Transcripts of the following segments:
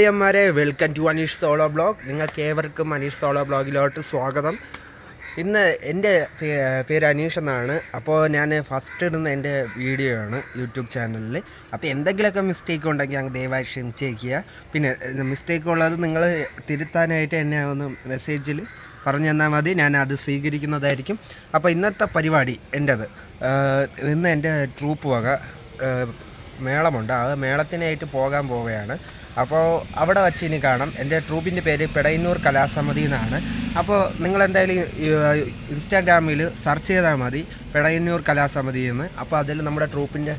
ന്മാരെ welcome to Aneesh solo blog. നിങ്ങൾക്ക് ഏവർക്കും Aneesh solo ബ്ലോഗിലോട്ട് സ്വാഗതം. ഇന്ന് എൻ്റെ പേര് അനീഷ് എന്നാണ്. അപ്പോൾ ഞാൻ ഫസ്റ്റ് ഇടുന്ന എൻ്റെ വീഡിയോ ആണ് യൂട്യൂബ് ചാനലിൽ. അപ്പോൾ എന്തെങ്കിലുമൊക്കെ മിസ്റ്റേക്ക് ഉണ്ടെങ്കിൽ അങ്ങ് ദയവായി ക്ഷമിച്ചേക്കുക. പിന്നെ മിസ്റ്റേക്ക് ഉള്ളത് നിങ്ങൾ തിരുത്താനായിട്ട് എന്നെ ഒന്ന് മെസ്സേജിൽ പറഞ്ഞു തന്നാൽ മതി, ഞാൻ അത് സ്വീകരിക്കുന്നതായിരിക്കും. അപ്പോൾ ഇന്നത്തെ പരിപാടി എൻ്റേത്, ഇന്ന് എൻ്റെ ട്രൂപ്പ് വക മേളമുണ്ട്. ആ മേളത്തിനായിട്ട് പോകാൻ പോവുകയാണ്. അപ്പോൾ അവിടെ വച്ച് ഇനി കാണാം. എൻ്റെ ട്രൂപ്പിൻ്റെ പേര് പെടയന്നൂർ കലാസമിതി എന്നാണ്. അപ്പോൾ നിങ്ങളെന്തായാലും ഇൻസ്റ്റാഗ്രാമിൽ സെർച്ച് ചെയ്താൽ മതി പെടയന്നൂർ കലാസമിതി എന്ന്. അപ്പോൾ അതിൽ നമ്മുടെ ട്രൂപ്പിൻ്റെ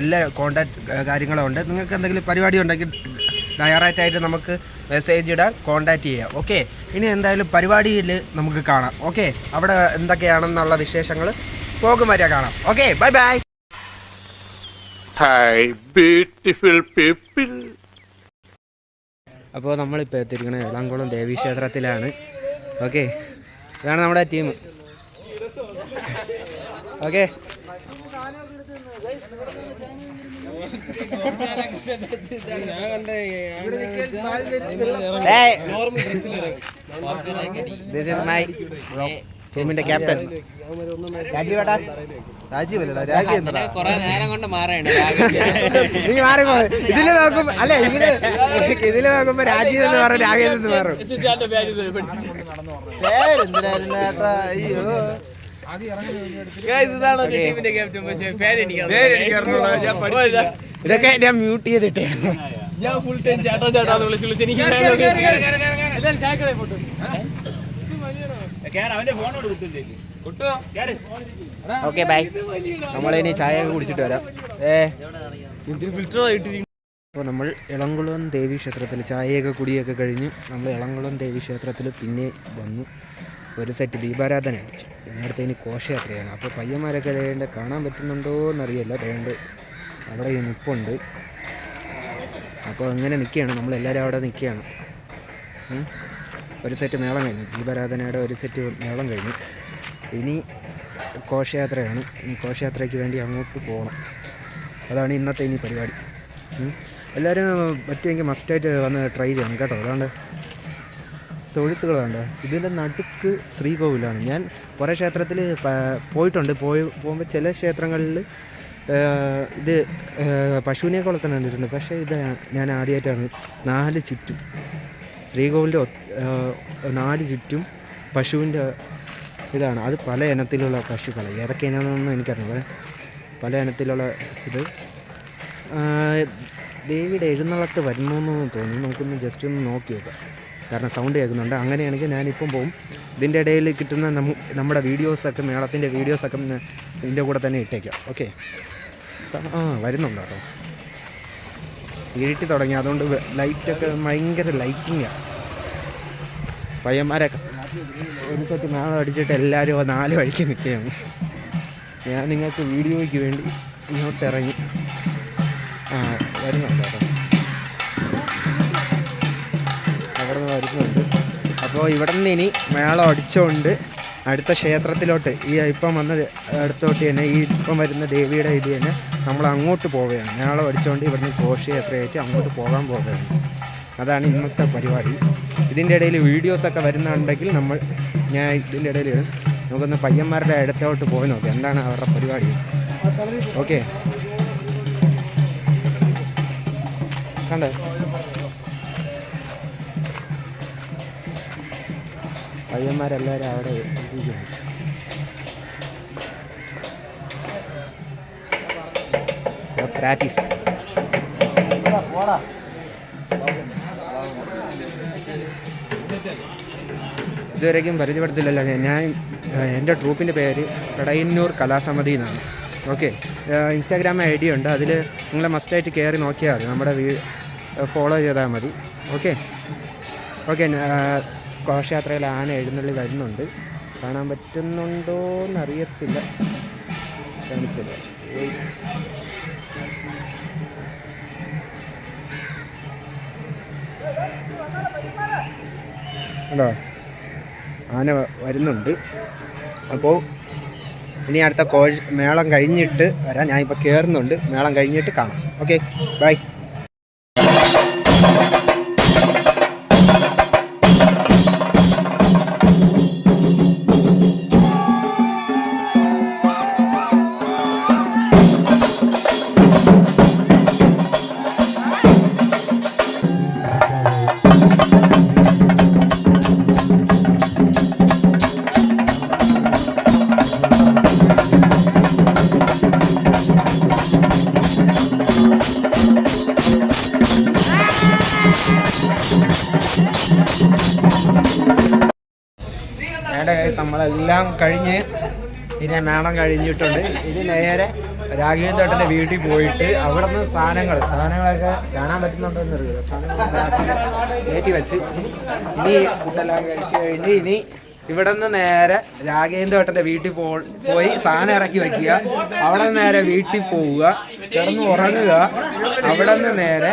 എല്ലാ കോൺടാക്റ്റ് കാര്യങ്ങളും ഉണ്ട്. നിങ്ങൾക്ക് എന്തെങ്കിലും പരിപാടി ഉണ്ടെങ്കിൽ ഡയറക്റ്റായിട്ട് നമുക്ക് മെസ്സേജ് ഇടാൻ കോൺടാക്റ്റ് ചെയ്യാം. ഓക്കെ, ഇനി എന്തായാലും പരിപാടിയിൽ നമുക്ക് കാണാം. ഓക്കെ, അവിടെ എന്തൊക്കെയാണെന്നുള്ള വിശേഷങ്ങൾ പോകും വരെ കാണാം. Okay, bye bye. Hi beautiful people. അപ്പോൾ നമ്മളിപ്പോൾ എത്തിയിരിക്കുന്നത് എളംകുളം ദേവീക്ഷേത്രത്തിലാണ്. ഓക്കെ, ഇതാണ് നമ്മുടെ ടീം. ഓക്കെ, ടീമിന്റെ ക്യാപ്റ്റൻ രാജീവേട്ടാ. രാജീവല്ല, നീ മാറിപ്പോ. ഇതില് നോക്കുമ്പോ അല്ല, ഇതില് നോക്കുമ്പോ രാജീവ് എന്ന് പറഞ്ഞു, രാഘവൻ എന്ന് പറഞ്ഞു. ഇതൊക്കെ ഞാൻ മ്യൂട്ട് ചെയ്തിട്ടേ. Okay bye. നമ്മളിനി ചായ ഒക്കെ കുടിച്ചിട്ട് വരാം. അപ്പോൾ നമ്മൾ എളംകുളം ദേവീക്ഷേത്രത്തിൽ ചായയൊക്കെ കുടിയൊക്കെ കഴിഞ്ഞ് നമ്മൾ എളംകുളം ദേവീക്ഷേത്രത്തിൽ പിന്നെ വന്നു. ഒരു സെറ്റ് ദീപാരാധന അടിച്ചു. ഇതിനടുത്ത് ഇനി ഘോഷയാത്രയാണ്. അപ്പോൾ പയ്യന്മാരൊക്കെ അതേണ്ട കാണാൻ പറ്റുന്നുണ്ടോ എന്നറിയില്ല. അതുകൊണ്ട് അവിടെ ഈ നിൽപ്പുണ്ട്. അപ്പോൾ അങ്ങനെ നിൽക്കുകയാണ്, നമ്മളെല്ലാവരും അവിടെ നിൽക്കുകയാണ്. ഒരു സെറ്റ് മേളം കഴിഞ്ഞു, ദീപാരാധനയുടെ ഒരു സെറ്റ് മേളം കഴിഞ്ഞു. ഇനി ഘോഷയാത്രയാണ്. ഇനി ഘോഷയാത്രയ്ക്ക് വേണ്ടി അങ്ങോട്ട് പോകണം. അതാണ് ഇന്നത്തെ ഇനി പരിപാടി. എല്ലാവരും പറ്റുമെങ്കിൽ മസ്റ്റായിട്ട് വന്ന് ട്രൈ ചെയ്യണം കേട്ടോ. അതുകൊണ്ട് തൊഴുത്തുകളുണ്ട്. ഇതിൻ്റെ നടുക്ക് ശ്രീകോവിലാണ്. ഞാൻ കുറേ ക്ഷേത്രത്തിൽ പോയിട്ടുണ്ട്. പോകുമ്പോൾ ചില ക്ഷേത്രങ്ങളിൽ ഇത് പശുവിനെ കൊളത്താൻ കണ്ടിട്ടുണ്ട്. പക്ഷേ ഇത് ഞാൻ ആദ്യമായിട്ടാണ്. 4 ചുറ്റും ശ്രീകോവിലിൻ്റെ 4 ചുറ്റും പശുവിൻ്റെ ഇതാണ്. അത് പല ഇനത്തിലുള്ള പശുക്കൾ, ഏതൊക്കെ ഇനമെന്നൊന്നും എനിക്കറിയില്ല. പല ഇനത്തിലുള്ള ഇത് ദേവിയുടെ എഴുന്നള്ളത്ത് വരുന്നതെന്ന് തോന്നുന്നു. നമുക്കൊന്ന് ജസ്റ്റ് ഒന്ന് നോക്കി നോക്കാം, കാരണം സൗണ്ട് കേൾക്കുന്നുണ്ട്. അങ്ങനെയാണെങ്കിൽ ഞാനിപ്പം പോകും. ഇതിൻ്റെ ഇടയിൽ കിട്ടുന്ന നമ്മുടെ വീഡിയോസൊക്കെ, മേളത്തിൻ്റെ വീഡിയോസൊക്കെ ഇതിൻ്റെ കൂടെ തന്നെ ഇട്ടേക്കാം. ഓക്കെ, വരുന്നുണ്ടോ കേട്ടോ. ഇരുട്ടി തുടങ്ങി, അതുകൊണ്ട് ലൈറ്റൊക്കെ ഭയങ്കര ലൈറ്റിങ്ങാണ്. പയ്യന്മാരൊക്കെ ഒരു സെറ്റ് മേളം അടിച്ചിട്ട് എല്ലാവരും 4 വഴിക്ക് നിൽക്കുകയാണ്. ഞാൻ നിങ്ങൾക്ക് വീഡിയോയ്ക്ക് വേണ്ടി ഇങ്ങോട്ട് ഇറങ്ങി വരുന്നുണ്ട് കേട്ടോ. അവിടെ നിന്ന് വരുന്നുണ്ട്. അപ്പോൾ ഇവിടെ നിന്ന് ഇനി മേളം അടിച്ചുകൊണ്ട് അടുത്ത ക്ഷേത്രത്തിലോട്ട്, ഈ ഇപ്പം വന്ന അടുത്തോട്ട് തന്നെ, ഈ ഇപ്പം വരുന്ന ദേവിയുടെ ഇത് തന്നെ നമ്മൾ അങ്ങോട്ട് പോവുകയാണ്. മേളം അടിച്ചുകൊണ്ട് ഇവിടുന്ന് ഘോഷയാത്രയായിട്ട് അങ്ങോട്ട് പോകാൻ പോവുകയാണ്. അതാണ് ഇന്നത്തെ പരിപാടി. ഇതിൻ്റെ ഇടയിൽ വീഡിയോസൊക്കെ വരുന്നുണ്ടെങ്കിൽ ഞാൻ ഇതിൻ്റെ ഇടയിൽ നമുക്കൊന്ന് പയ്യന്മാരുടെ അടുത്തോട്ട് പോയി നോക്കാം എന്താണ് അവരുടെ പരിപാടി. ഓക്കെ, കണ്ടേ പയ്യന്മാരെല്ലാവരും അവിടെ ഇരിക്കുന്നു. പ്രാക്ടീസ് ഇതുവരെയും പരിചയപ്പെടുത്തില്ലല്ലോ. ഞാൻ എൻ്റെ ട്രൂപ്പിൻ്റെ പേര് പെടയന്നൂർ കലാസമിതി എന്നാണ്. ഓക്കെ, ഇൻസ്റ്റാഗ്രാം ID ഉണ്ട്. അതിൽ നിങ്ങൾ മസ്റ്റായിട്ട് കയറി നോക്കിയാൽ മതി, നമ്മുടെ ഫോളോ ചെയ്താൽ മതി. Okay okay. ഘോഷയാത്രയിൽ ആന എഴുന്നള്ളി വരുന്നുണ്ട്. കാണാൻ പറ്റുന്നുണ്ടോ എന്നറിയത്തില്ല, കാണിച്ചില്ല. കേട്ടോ, ആന വരുന്നുണ്ട്. അപ്പോൾ ഇനി അടുത്ത മേളം കഴിഞ്ഞിട്ട് വരാം. ഞാനിപ്പോൾ കയറുന്നുണ്ട്. മേളം കഴിഞ്ഞിട്ട് കാണാം. Okay, bye. നമ്മളെല്ലാം കഴിഞ്ഞ് പിന്നെ മേളം കഴിഞ്ഞിട്ടുണ്ട്. ഇനി നേരെ രാഘവേന്ദ്രേട്ടൻ്റെ വീട്ടിൽ പോയിട്ട് അവിടെ നിന്ന് സാധനങ്ങളൊക്കെ കാണാൻ പറ്റുന്നുണ്ടോയെന്ന് അറിയില്ല. സാധനങ്ങൾ കയറ്റി വെച്ച് ഇനി ഫുഡെല്ലാം കഴിച്ച് കഴിഞ്ഞ് ഇനി ഇവിടെ നിന്ന് നേരെ രാഘവേന്ദ്രേട്ടൻ്റെ വീട്ടിൽ പോയി സാധനം ഇറക്കി വയ്ക്കുക. അവിടെ നിന്ന് നേരെ വീട്ടിൽ പോവുക, കിടന്ന് ഉറങ്ങുക. അവിടെ നിന്ന് നേരെ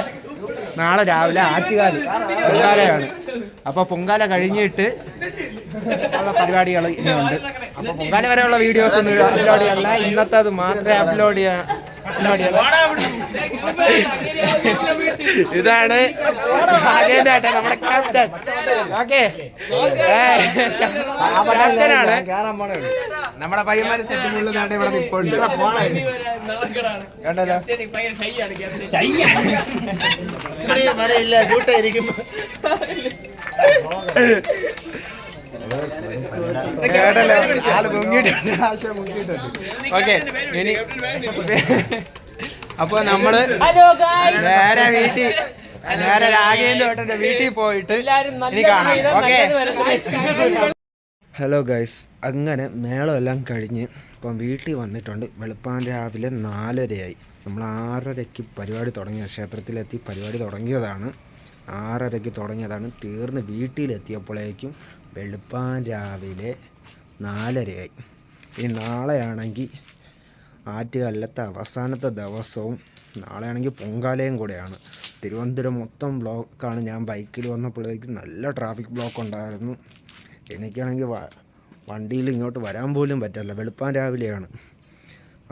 നാളെ രാവിലെ ആറ്റുകാൽ പൊങ്കാലയാണ്. അപ്പോൾ പൊങ്കാല കഴിഞ്ഞിട്ട് ഉള്ള പരിപാടികൾ ഇനിയുണ്ട്. അപ്പോൾ പൊങ്കാല വരെയുള്ള വീഡിയോസ് ഒന്നും അപ്ലോഡ് ചെയ്യല്ല, ഇന്നത്തെ അത് മാത്രമേ അപ്ലോഡ് ചെയ്യാൻ. ഇതാണ് നമ്മുടെ ക്യാപ്റ്റൻ. ഓക്കെ, ക്യാപ്റ്റനാണ്. നമ്മുടെ പയ്യന്മാര് സെറ്റുമുള്ള നേട്ടം ഇവിടെ നിൽപ്പുണ്ട്. കണ്ടല്ലോ, ഓക്കെ. ഇനി അപ്പൊ നമ്മള് നേരെ രാഘവേന്ദ്രേട്ടന്റെ വീട്ടിൽ പോയിട്ട് ഇനി കാണാം. ഓക്കെ. ഹലോ ഗൈസ്, അങ്ങനെ മേളം എല്ലാം കഴിഞ്ഞ് ഇപ്പം വീട്ടിൽ വന്നിട്ടുണ്ട്. വെളുപ്പാൻ രാവിലെ 4:30 നമ്മൾ 6:30 പരിപാടി തുടങ്ങിയത്. ക്ഷേത്രത്തിലെത്തി പരിപാടി തുടങ്ങിയതാണ്. 6:30 തുടങ്ങിയതാണ്. തീർന്ന് വീട്ടിലെത്തിയപ്പോഴേക്കും വെളുപ്പാൻ രാവിലെ 4:30. ഈ നാളെയാണെങ്കിൽ ആറ്റുകാലത്തെ അവസാനത്തെ ദിവസവും നാളെയാണെങ്കിൽ പൊങ്കാലയും കൂടെയാണ്. തിരുവനന്തപുരം മൊത്തം ബ്ലോക്കാണ്. ഞാൻ ബൈക്കിൽ വന്നപ്പോഴേക്കും നല്ല ട്രാഫിക് ബ്ലോക്ക് ഉണ്ടായിരുന്നു. എനിക്കാണെങ്കിൽ വണ്ടിയിൽ ഇങ്ങോട്ട് വരാൻ പോലും പറ്റില്ല. വെളുപ്പാൻ രാവിലെയാണ്.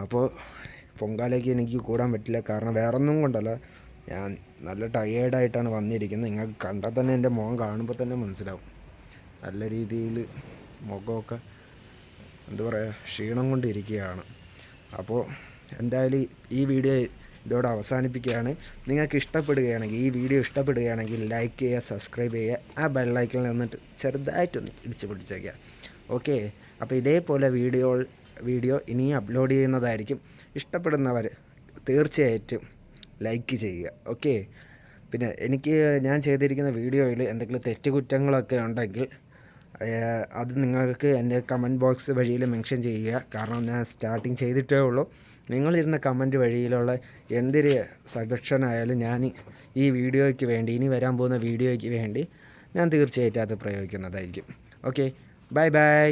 അപ്പോൾ പൊങ്കാലയ്ക്ക് എനിക്ക് കൂടാൻ പറ്റില്ല. കാരണം വേറൊന്നും കൊണ്ടല്ല, ഞാൻ നല്ല ടയേർഡായിട്ടാണ് വന്നിരിക്കുന്നത്. നിങ്ങൾക്ക് കണ്ടാൽ തന്നെ എൻ്റെ മുഖം കാണുമ്പോൾ തന്നെ മനസ്സിലാവും. നല്ല രീതിയിൽ മുഖമൊക്കെ എന്താ പറയുക, ക്ഷീണം കൊണ്ടിരിക്കുകയാണ്. അപ്പോൾ എന്തായാലും ഈ വീഡിയോ ഇതോടെ അവസാനിപ്പിക്കുകയാണ്. നിങ്ങൾക്ക് ഈ വീഡിയോ ഇഷ്ടപ്പെടുകയാണെങ്കിൽ ലൈക്ക് ചെയ്യുക, സബ്സ്ക്രൈബ് ചെയ്യുക, ആ ബെല്ലൈക്കണിൽ നിന്നിട്ട് ചെറുതായിട്ടൊന്ന് ഇടിച്ച് പിടിച്ചേക്കുക. ഓക്കെ. അപ്പോൾ ഇതേപോലെ വീഡിയോ ഇനിയും അപ്ലോഡ് ചെയ്യുന്നതായിരിക്കും. ഇഷ്ടപ്പെടുന്നവർ തീർച്ചയായിട്ടും ലൈക്ക് ചെയ്യുക. ഓക്കെ. പിന്നെ ഞാൻ ചെയ്തിരിക്കുന്ന വീഡിയോയിൽ എന്തെങ്കിലും തെറ്റുകുറ്റങ്ങളൊക്കെ ഉണ്ടെങ്കിൽ അത് നിങ്ങൾക്ക് എൻ്റെ കമൻറ്റ് ബോക്സ് വഴിയിൽ മെൻഷൻ ചെയ്യുക. കാരണം ഞാൻ സ്റ്റാർട്ടിങ് ചെയ്തിട്ടേ ഉള്ളൂ. നിങ്ങളിരുന്ന കമൻറ്റ് വഴിയിലുള്ള എന്തൊരു സജഷൻ ആയാലും ഞാൻ ഈ വീഡിയോയ്ക്ക് വേണ്ടി, ഇനി വരാൻ പോകുന്ന വീഡിയോയ്ക്ക് വേണ്ടി ഞാൻ തീർച്ചയായിട്ടും അത് പ്രയോഗിക്കുന്നതായിരിക്കും. Okay, bye bye.